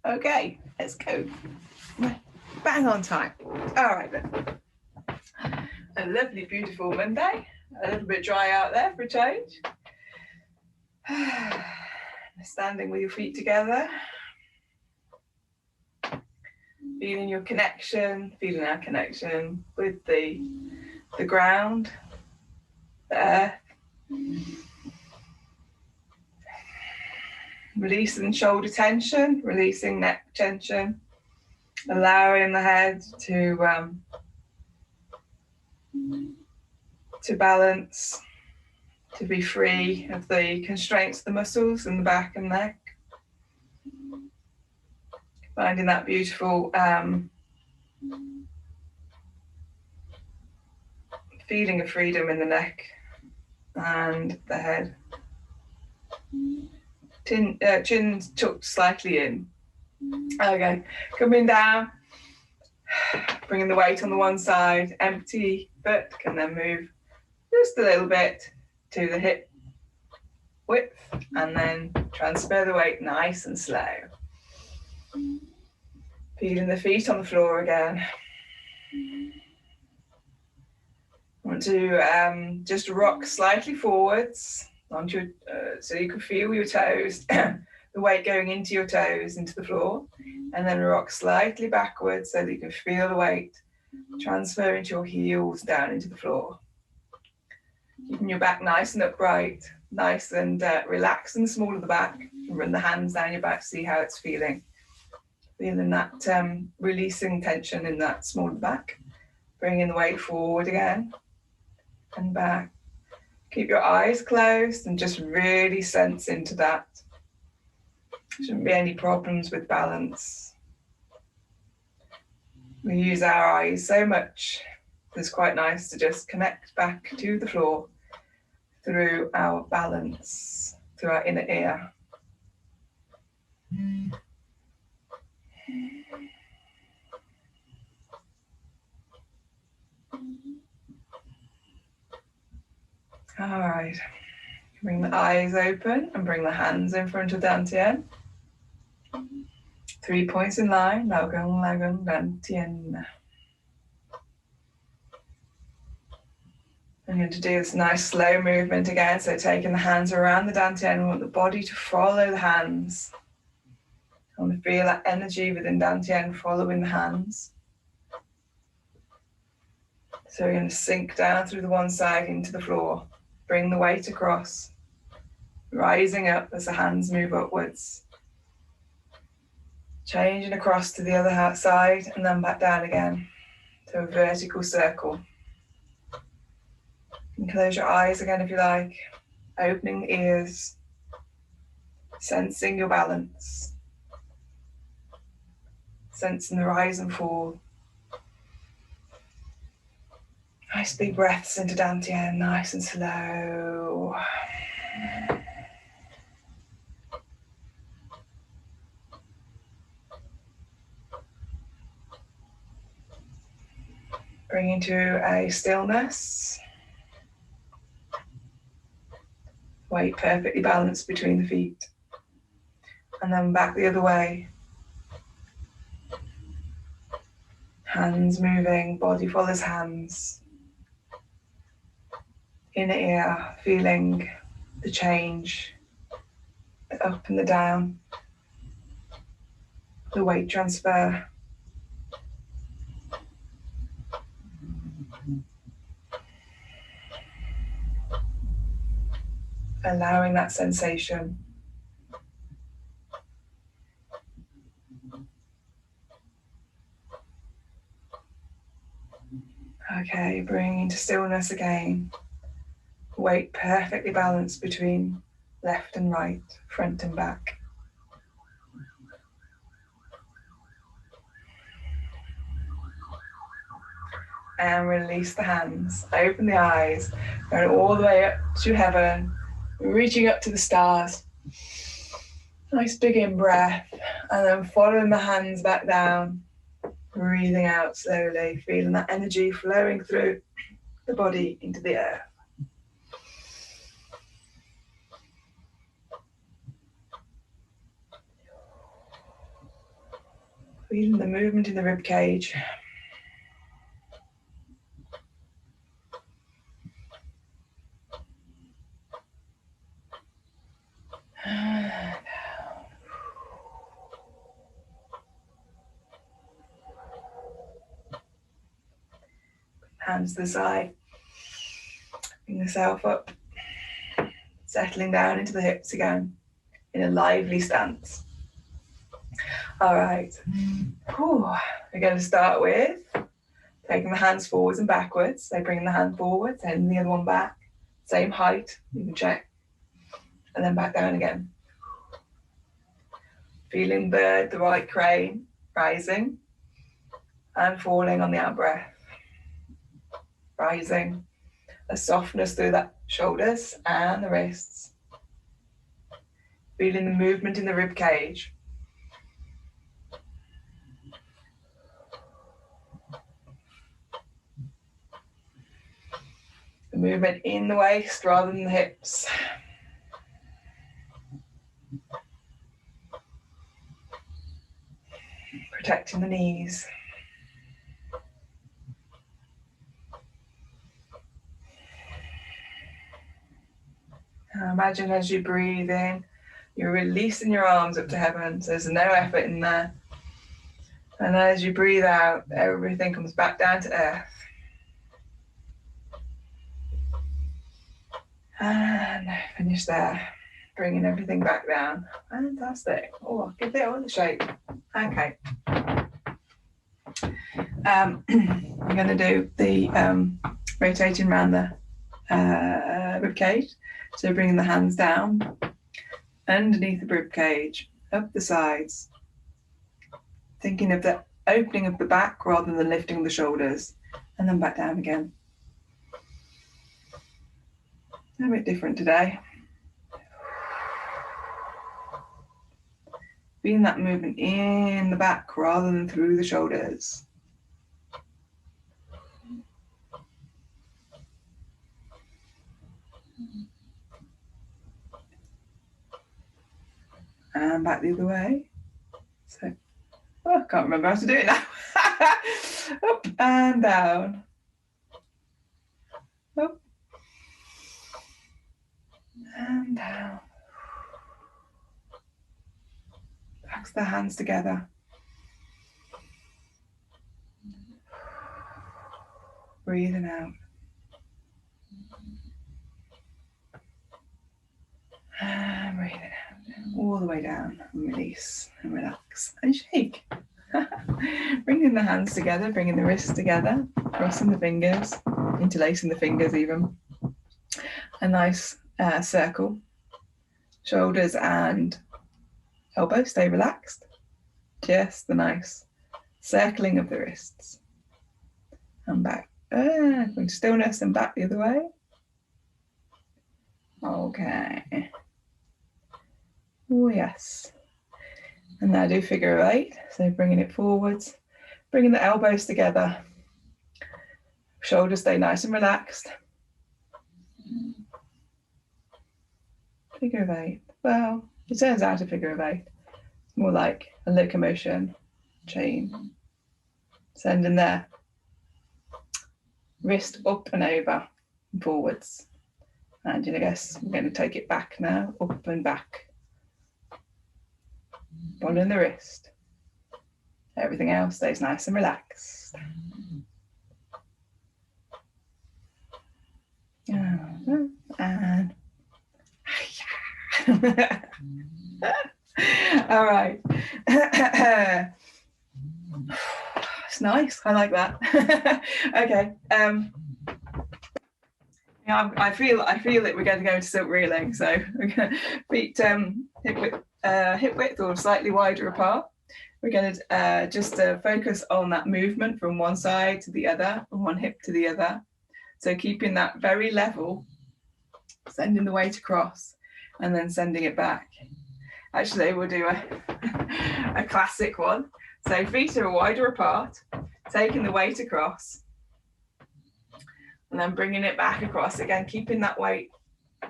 Okay, let's go. Bang on time. All right then. A lovely, beautiful Monday. A little bit dry out there for a change. Standing with your feet together. Feeling your connection, feeling our connection with the ground, the earth. Releasing shoulder tension, releasing neck tension, allowing the head to balance, to be free of the constraints of the muscles in the back and neck. Finding that beautiful feeling of freedom in the neck and the head. Chin tucked slightly in. Okay, coming down, bringing the weight on the one side, empty foot, can then move just a little bit to the hip width and then transfer the weight nice and slow. Feeling the feet on the floor again. I want to just rock slightly forwards onto so you can feel your toes, the weight going into your toes, into the floor, and then rock slightly backwards so that you can feel the weight transfer into your heels down into the floor. Keeping your back nice and upright, nice and relaxed and small at the back. Run the hands down your back, see how it's feeling. Feeling that releasing tension in that small back. Bringing the weight forward again and back. Keep your eyes closed and just really sense into that. Shouldn't be any problems with balance. We use our eyes so much. It's quite nice to just connect back to the floor through our balance, through our inner ear. All right, bring the eyes open and bring the hands in front of dantien. 3 points in line, lagang, lagang, dantien. I'm going to do this nice slow movement again, so taking the hands around the dantien, we want the body to follow the hands. I want to feel that energy within dantien following the hands. So we're going to sink down through the one side into the floor. Bring the weight across, rising up as the hands move upwards. Changing across to the other side and then back down again to a vertical circle. And close your eyes again if you like, opening the ears, sensing your balance, sensing the rise and fall. Nice big breaths into dantien, nice and slow. Bring into a stillness. Weight perfectly balanced between the feet. And then back the other way. Hands moving, body follows hands. Inner ear, feeling the change, the up and the down, the weight transfer. Allowing that sensation. Okay, bring into stillness again. Weight perfectly balanced between left and right, front and back. And release the hands, open the eyes, going all the way up to heaven, reaching up to the stars. Nice big in-breath, and then following the hands back down, breathing out slowly, feeling that energy flowing through the body into the earth. Feeling the movement in the rib cage. Hands to the side. Bring yourself up. Settling down into the hips again in a lively stance. All right. Whew. We're going to start with taking the hands forwards and backwards. So bringing the hand forward, sending the other one back. Same height, you can check. And then back down again. Feeling the right crane rising and falling on the out breath. Rising. A softness through the shoulders and the wrists. Feeling the movement in the rib cage. The movement in the waist rather than the hips. Protecting the knees. Now imagine as you breathe in, you're releasing your arms up to heaven, so there's no effort in there. And as you breathe out, everything comes back down to earth. And finish there, bringing everything back down. Fantastic. Oh, give it all the shape. Okay. We're going to do the rotating around the rib cage. So bringing the hands down, underneath the rib cage, up the sides. Thinking of the opening of the back rather than lifting the shoulders, and then back down again. A bit different today. Feeling that movement in the back rather than through the shoulders. And back the other way. So, I can't remember how to do it now. Up and down. Up and down. Relax the hands together. Breathing out. And breathing out. All the way down. And release and relax and shake. Bringing the hands together, bringing the wrists together, crossing the fingers, interlacing the fingers even. A nice circle. Shoulders and elbows stay relaxed. Just the nice circling of the wrists. And back. Going to stillness and back the other way. Okay. Oh yes. And now do figure of 8. So bringing it forwards, bringing the elbows together. Shoulders stay nice and relaxed. Figure of 8. Well, it turns out a figure of 8. More like a locomotion chain. Sending there. Wrist up and over and forwards. And I guess we're going to take it back now, up and back. Following the wrist. Everything else stays nice and relaxed. And all right. It's nice. I like that. Okay. Yeah, I feel that we're going to go into silk reeling. So we're going to feet hip width or slightly wider apart. We're going to just focus on that movement from one side to the other, from one hip to the other. So keeping that very level, sending the weight across and then sending it back. Actually, we'll do a classic one. So feet are wider apart, taking the weight across and then bringing it back across again, keeping that weight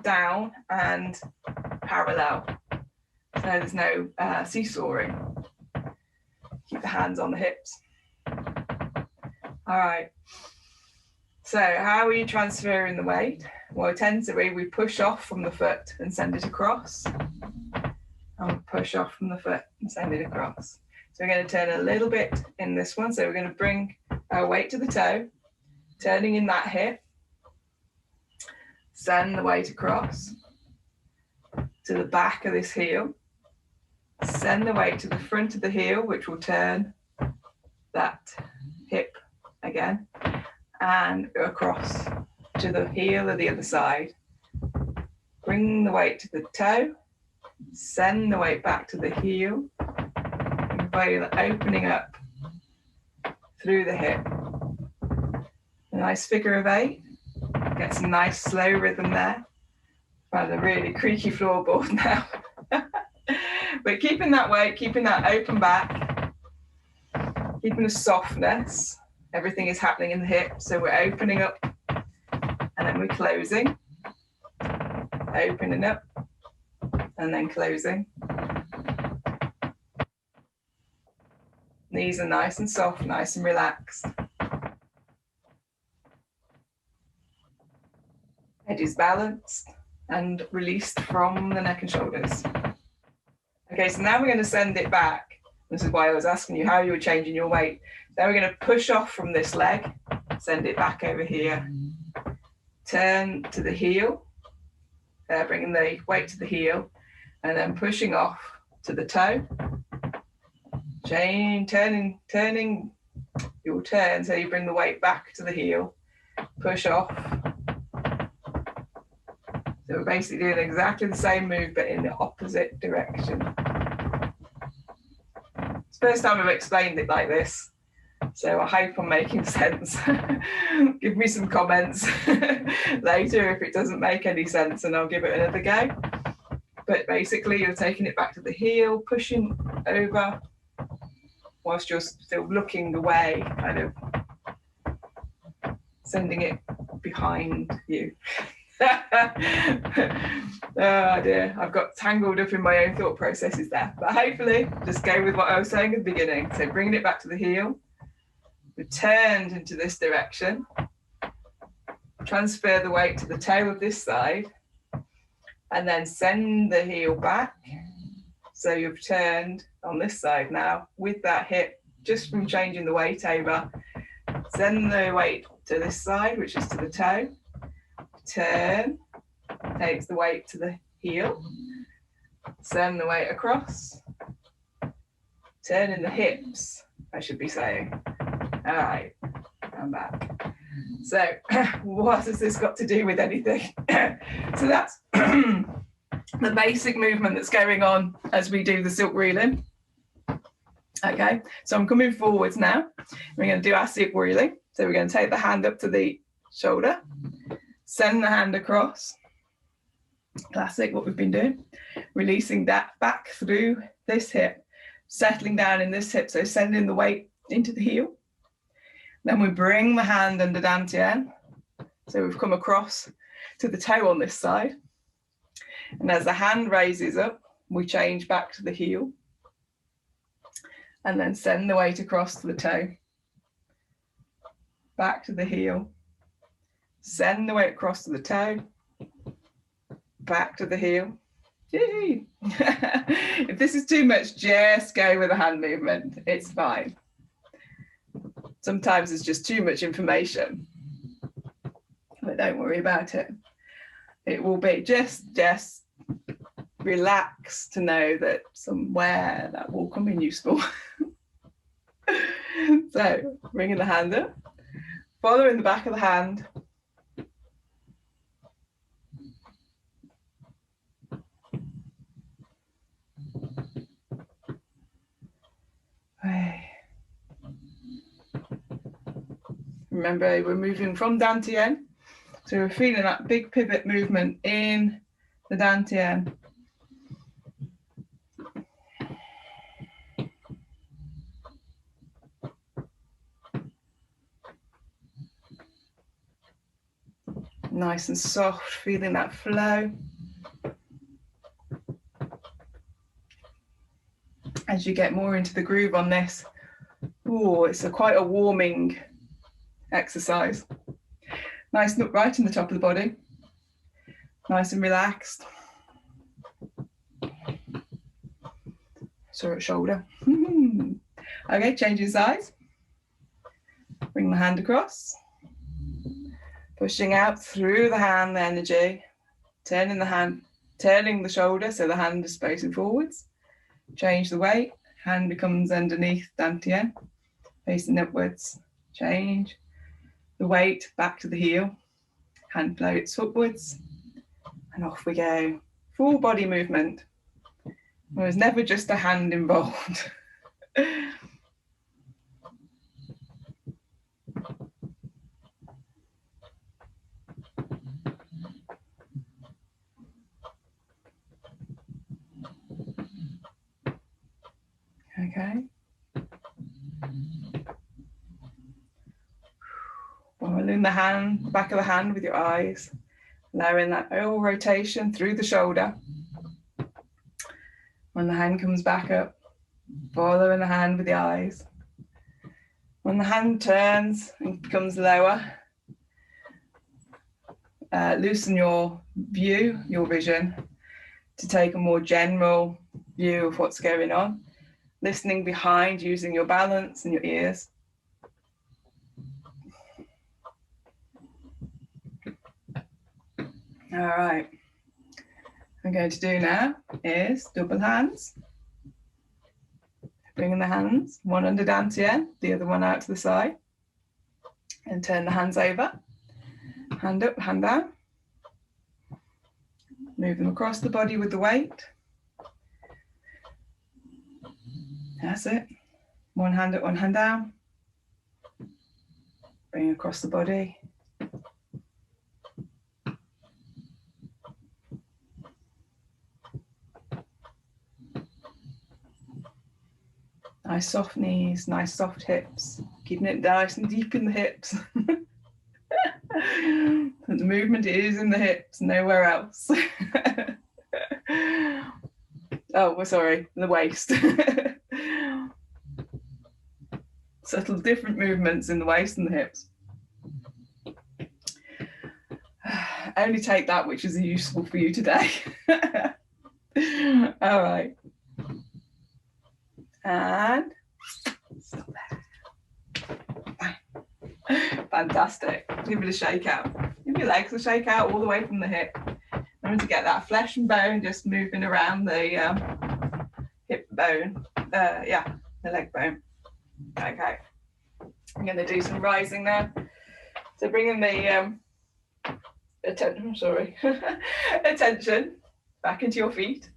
down and parallel. So there's no seesawing. Keep the hands on the hips. All right. So how are you transferring the weight? Well, it tends to be we push off from the foot and send it across. And push off from the foot and send it across. So we're going to turn a little bit in this one. So we're going to bring our weight to the toe, turning in that hip, send the weight across to the back of this heel, send the weight to the front of the heel, which will turn that hip again, and go across to the heel of the other side. Bring the weight to the toe, send the weight back to the heel, and feel it opening up through the hip. A nice figure of 8. Get some nice slow rhythm there. Found a really creaky floorboard now. But keeping that weight, keeping that open back, keeping the softness. Everything is happening in the hip, so we're opening up and then we're closing. Opening up and then closing. Knees are nice and soft, nice and relaxed. Head is balanced and released from the neck and shoulders. Okay, so now we're going to send it back. This is why I was asking you how you were changing your weight. Then we're going to push off from this leg, send it back over here. Turn to the heel, bringing the weight to the heel, and then pushing off to the toe. Turning your turn, so you bring the weight back to the heel, push off. So we're basically doing exactly the same move, but in the opposite direction. It's the first time I've explained it like this, so I hope I'm making sense. Give me some comments later if it doesn't make any sense, and I'll give it another go. But basically, you're taking it back to the heel, pushing over, whilst you're still looking away, kind of sending it behind you. Oh dear, I've got tangled up in my own thought processes there. But hopefully, just go with what I was saying at the beginning. So bringing it back to the heel, returned into this direction, transfer the weight to the toe of this side, and then send the heel back. So you've turned on this side now with that hip, just from changing the weight over. Send the weight to this side, which is to the toe. Turn, takes the weight to the heel. Send the weight across. Turn in the hips, I should be saying. All right, I'm back. So what has this got to do with anything? So that's the basic movement that's going on as we do the silk reeling. Okay, so I'm coming forwards now. We're going to do our silk reeling. So we're going to take the hand up to the shoulder, send the hand across. Classic, what we've been doing. Releasing that back through this hip, settling down in this hip, so sending the weight into the heel. Then we bring the hand under dantien. So we've come across to the toe on this side. And as the hand raises up, we change back to the heel. And then send the weight across to the toe. Back to the heel. Send the weight across to the toe. Back to the heel. If this is too much, just go with a hand movement. It's fine. Sometimes it's just too much information. But don't worry about it. It will be just relax to know that somewhere that will come in useful. So bringing the hand up, following the back of the hand. Remember, we're moving from dantien, so we're feeling that big pivot movement in the dantien. Nice and soft, feeling that flow. As you get more into the groove on this, Oh, it's quite a warming exercise. Nice and upright in the top of the body. Nice and relaxed. Sore at shoulder. Okay, changing sides. Bring the hand across. Pushing out through the hand, the energy. Turning the hand, turning the shoulder so the hand is facing forwards. Change the weight. Hand becomes underneath dantien, facing upwards. Change the weight back to the heel. Hand floats upwards. And off we go. Full body movement. There was never just a hand involved. Okay. Following the hand, back of the hand with your eyes, allowing that whole rotation through the shoulder. When the hand comes back up, following the hand with the eyes. When the hand turns and becomes lower, loosen your view, your vision, to take a more general view of what's going on. Listening behind, using your balance and your ears. All right. What I'm going to do now is double hands. Bringing the hands, one under dantien, the other one out to the side. And turn the hands over. Hand up, hand down. Move them across the body with the weight. That's it. One hand up, one hand down. Bring across the body. Nice soft knees, nice soft hips. Keeping it nice and deep in the hips. The movement is in the hips, nowhere else. Oh, we're sorry, the waist. Subtle different movements in the waist and the hips. Only take that which is useful for you today. All right. And stop there. Fantastic. Give it a shake out. Give your legs a shake out all the way from the hip. Remember to get that flesh and bone just moving around the hip bone. The leg bone. Okay. I'm going to do some rising now. So bringing the attention back into your feet.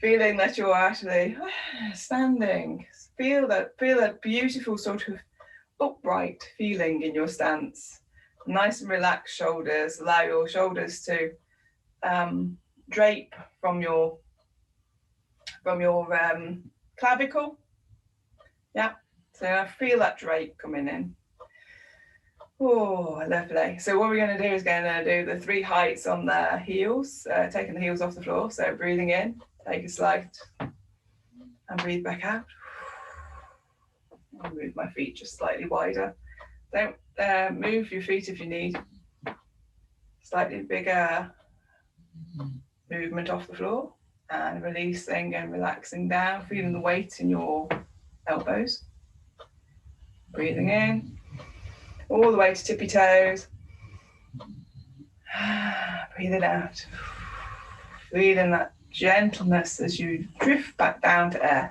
Feeling that you're actually standing. Feel that beautiful sort of upright feeling in your stance. Nice and relaxed shoulders. Allow your shoulders to drape from your clavicle. Yeah. So I feel that drape coming in. Oh, lovely. So what we're going to do is going to do the 3 heights on the heels, taking the heels off the floor. So breathing in, take a slight, and breathe back out. I'll move my feet just slightly wider. Don't move your feet if you need. Slightly bigger movement off the floor, and releasing and relaxing down, feeling the weight in your elbows. Breathing in, all the way to tippy toes. Breathing out. Feeling that gentleness as you drift back down to earth.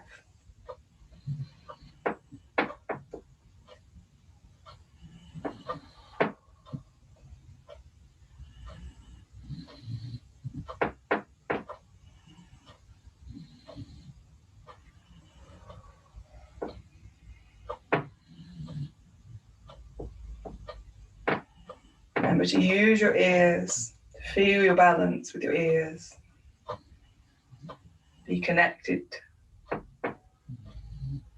Remember to use your ears, to feel your balance with your ears. Be connected to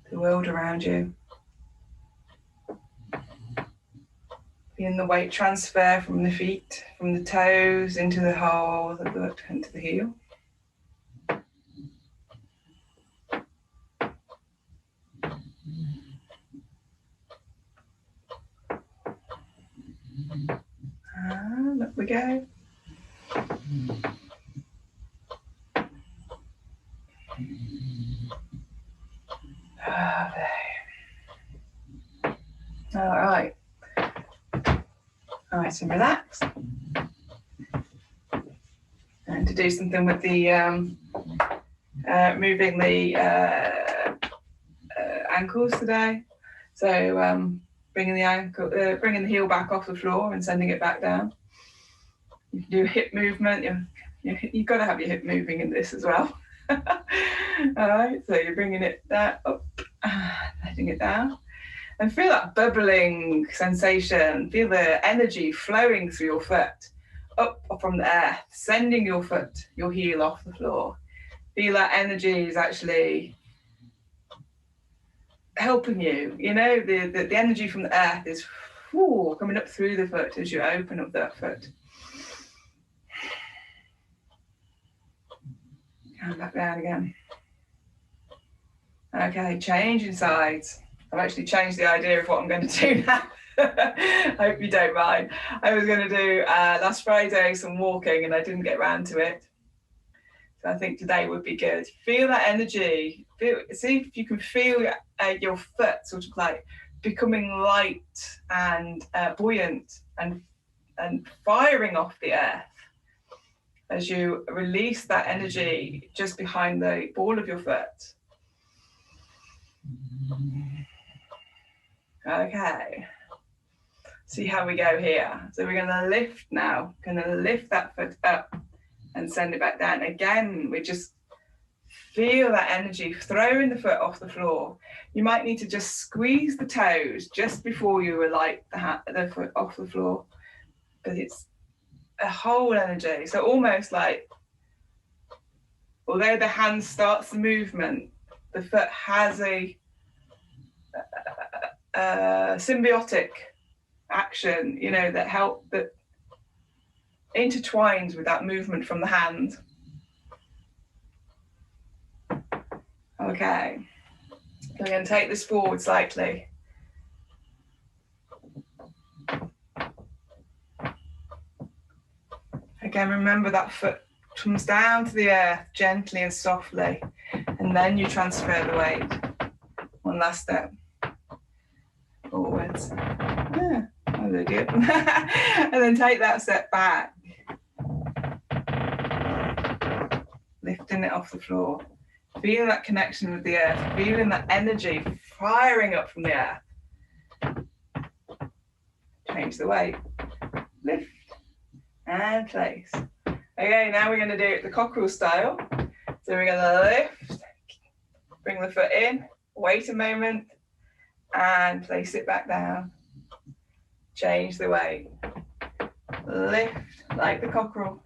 the world around you. Feeling the weight transfer from the feet, from the toes into the hole of the foot, into the heel. we go. All right. Nice and relaxed. And to do something with the moving the ankles today. So bringing the heel back off the floor and sending it back down. You can do hip movement. You've got to have your hip moving in this as well. All right, so you're bringing it down, up, letting it down. And feel that bubbling sensation. Feel the energy flowing through your foot, up from the earth, sending your foot, your heel off the floor. Feel that energy is actually helping you. You know, the energy from the earth is coming up through the foot as you open up that foot. And back down again. Okay, changing sides. I've actually changed the idea of what I'm going to do now. I hope you don't mind. I was going to do last Friday some walking and I didn't get around to it. So I think today would be good. Feel that energy. See if you can feel your foot sort of like becoming light and buoyant and firing off the earth as you release that energy just behind the ball of your foot. Okay, see how we go here. So we're going to lift now, going to lift that foot up and send it back down. Again, we just feel that energy throwing the foot off the floor. You might need to just squeeze the toes just before you relight the foot off the floor, but it's a whole energy. So almost like, although the hand starts the movement, the foot has a symbiotic action, you know, that intertwines with that movement from the hand. Okay, so we're going to take this forward slightly. Again, remember that foot comes down to the earth gently and softly, and then you transfer the weight. One last step. Forwards. Yeah, that was good. And then take that step back. Lifting it off the floor. Feeling that connection with the earth. Feeling that energy firing up from the earth. Change the weight. Lift and place. Okay, now we're going to do it the cockerel style. So we're going to lift, bring the foot in, wait a moment, and place it back down. Change the weight. Lift like the cockerel.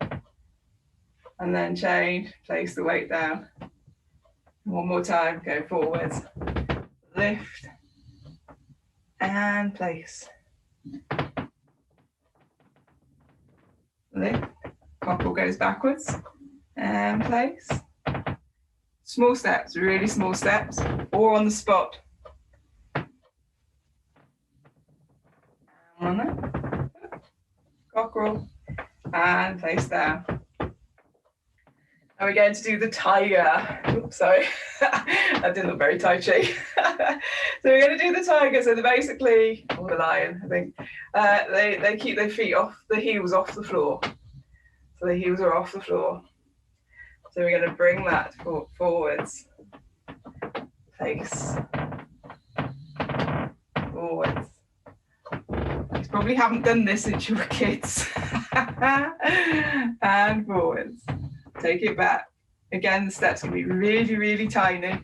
And then change, place the weight down. One more time, go forwards. Lift and place. Lift, cockerel goes backwards and place. Small steps, really small steps, or on the spot. One there. Cockerel and place down. And we're going to do the tiger. Oops, sorry, that didn't look very tai chi. So we're going to do the tiger. So they're basically, or the lion, I think. They keep their feet off, the heels off the floor. So the heels are off the floor. So we're going to bring that forwards. Place. Forwards. You probably haven't done this since you were kids. And forwards. Take it back. Again, the steps can be really, really tiny,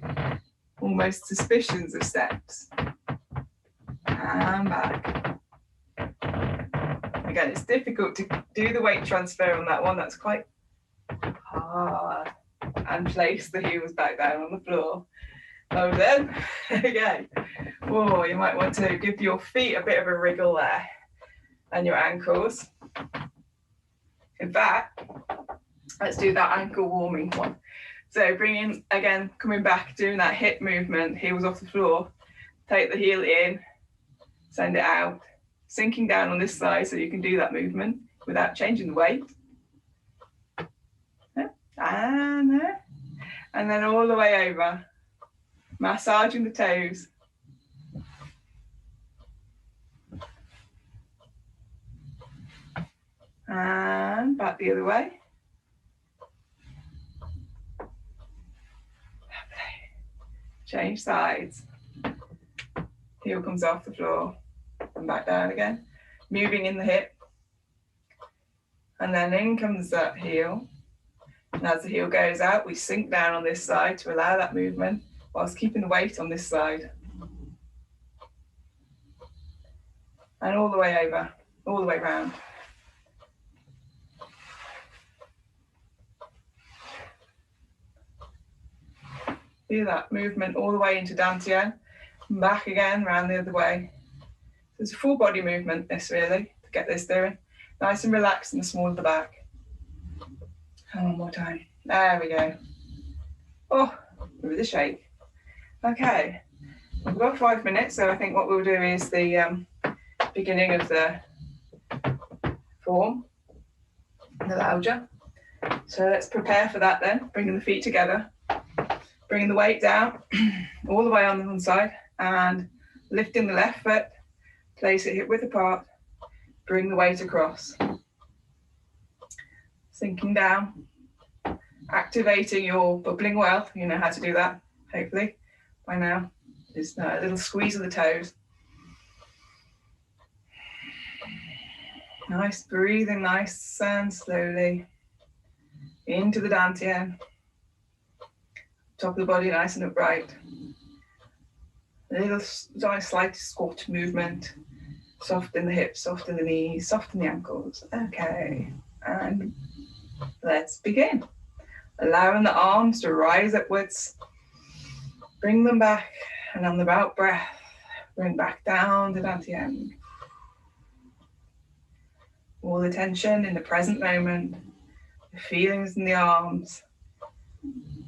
almost suspicions of steps. And back. Again, it's difficult to do the weight transfer on that one. That's quite hard. And place the heels back down on the floor. Oh, then, again. Oh, you might want to give your feet a bit of a wriggle there, and your ankles. In fact, let's do that ankle warming one. So bringing, again, coming back, doing that hip movement, heels off the floor. Take the heel in, send it out, sinking down on this side so you can do that movement. without changing the weight. And then all the way over, massaging the toes. And back the other way. Change sides. Heel comes off the floor and back down again. Moving in the hip. And then in comes that heel. And as the heel goes out, we sink down on this side to allow that movement whilst keeping the weight on this side. And all the way over, all the way round. Feel that movement all the way into dantien, back again, round the other way. So it's a full body movement, this really, to get this doing. Nice and relaxed in the small of the back. And one more time. There we go. Oh, with a shake. Okay, we've got 5 minutes, so I think what we'll do is the beginning of the form, the lounger. So let's prepare for that then, bringing the feet together. Bringing the weight down all the way on the one side and lifting the left foot, place it hip width apart, bring the weight across. Sinking down, activating your bubbling well. You know how to do that, hopefully, by now. Just a little squeeze of the toes. Nice, breathing nice and slowly into the dantien. Top of the body nice and upright. A little nice slight squat movement. Soft in the hips, soft in the knees, soft in the ankles. Okay, and let's begin. Allowing the arms to rise upwards. Bring them back, and on the out breath, bring back down to dantien. All the tension in the present moment, the feelings in the arms,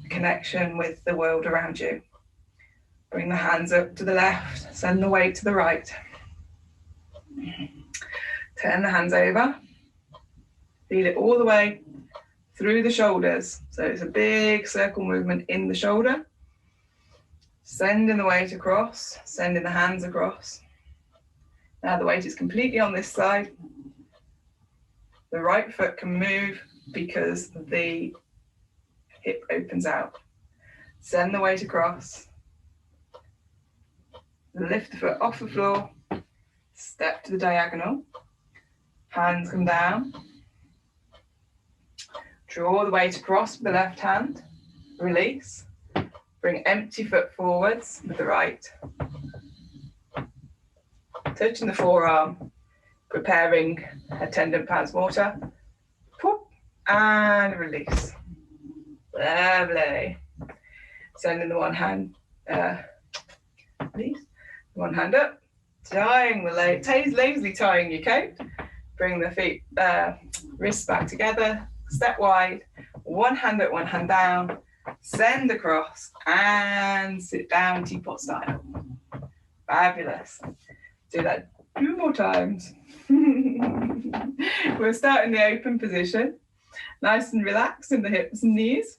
connection with the world around you. Bring the hands up to the left, send the weight to the right. Turn the hands over. Feel it all the way through the shoulders. So it's a big circle movement in the shoulder. Sending the weight across, sending the hands across. Now the weight is completely on this side. The right foot can move because the hip opens out. Send the weight across. Lift the foot off the floor. Step to the diagonal. Hands come down. Draw the weight across with the left hand. Release. Bring empty foot forwards with the right. Touching the forearm. Preparing a tendon pars mortar. And release. Lovely. Sending the one hand, please. One hand up. Tying the lazily tying your coat. Bring the feet, wrists back together. Step wide. One hand up, one hand down. Send across and sit down teapot style. Fabulous. Do that 2 more times. We'll start in the open position. Nice and relaxed in the hips and knees.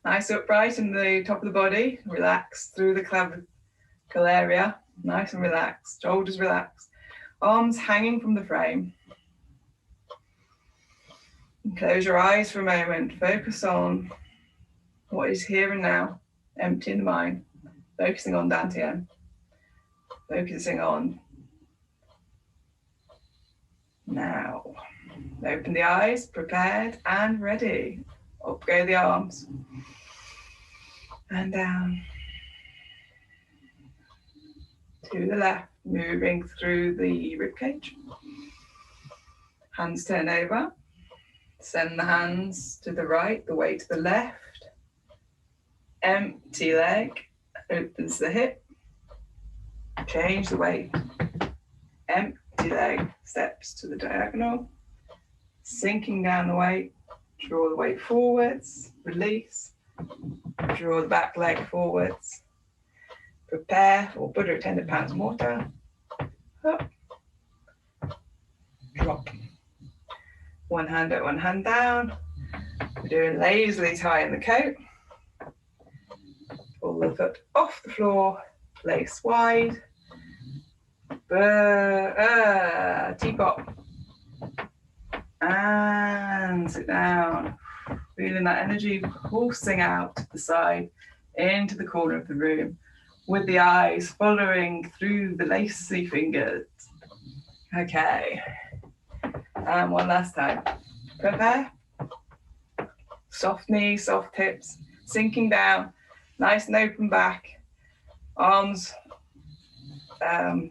Nice upright in the top of the body. Relax through the clavicle area. Nice and relaxed. Shoulders relaxed. Arms hanging from the frame. And close your eyes for a moment. Focus on what is here and now. Emptying the mind. Focusing on dantien. Focusing on now. Open the eyes, prepared and ready. Up go the arms. And down. To the left, moving through the ribcage. Hands turn over. Send the hands to the right, the weight to the left. Empty leg, opens the hip. Change the weight. Empty leg, steps to the diagonal. Sinking down the weight. Draw the weight forwards, release. Draw the back leg forwards. Prepare for Buddha tendon pars mortar. Up. drop. One hand up, one hand down. We're doing lazily tying the coat. Pull the foot off the floor, lace wide. Teapot. And sit down. Feeling that energy pulsing out to the side, into the corner of the room, with the eyes following through the lacy fingers. Okay. And one last time. Prepare. Soft knees, soft hips, sinking down, nice and open back, arms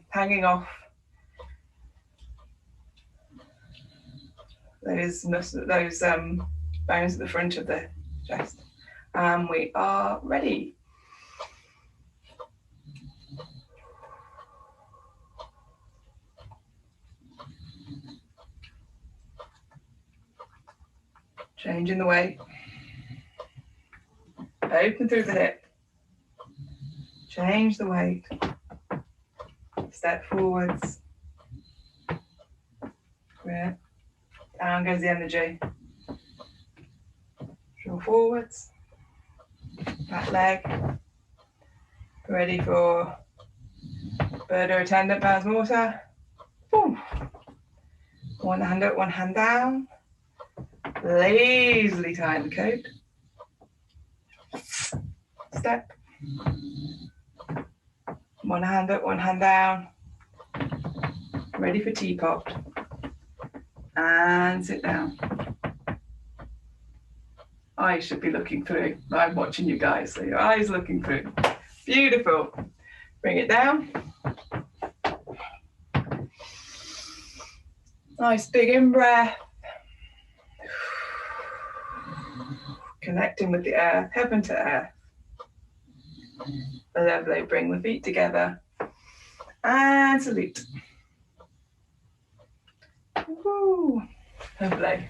hanging off those bones at the front of the chest. And we are ready. Changing the weight. Open through the hip. Change the weight. Step forwards. Great. Down goes the energy. Draw forwards. Back leg. Ready for birdo attendant bows mortar. Boom. One hand up, one hand down. Lazily tie the coat. Step. One hand up, one hand down. Ready for teapot. And sit down. Eyes should be looking through. I'm watching you guys, so your eyes looking through. Beautiful. Bring it down. Nice big in-breath. Connecting with the earth, heaven to earth. Lovely. Bring the feet together. And salute. Woo. Lovely.